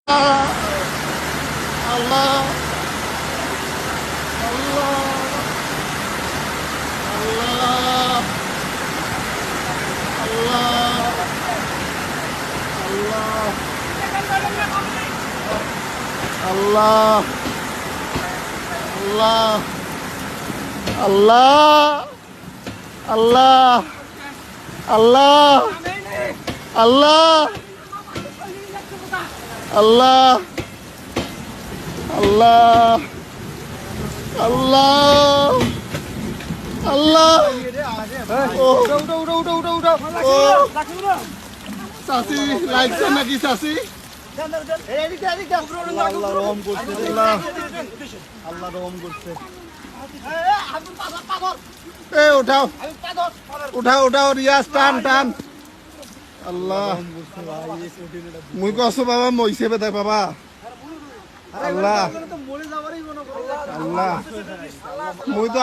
আল্লাহ আল্লাহ আল্লাহ আল্লাহ আল্লাহ আল্লাহ আল্লাহ আল্লাহ আল্লাহ আল্লাহ আল্লাহ আল্লাহ চাচি লাগছে নাকি চাচি আল্লাহ রহম করছে আল্লাহ রহম করছে এ উঠাও উঠাও উঠাও রিয়াজ টান টান আল্লাহ মুই কছো বাবা মইছে বেদায় বাবা আল্লাহ আল্লাহ মুই তো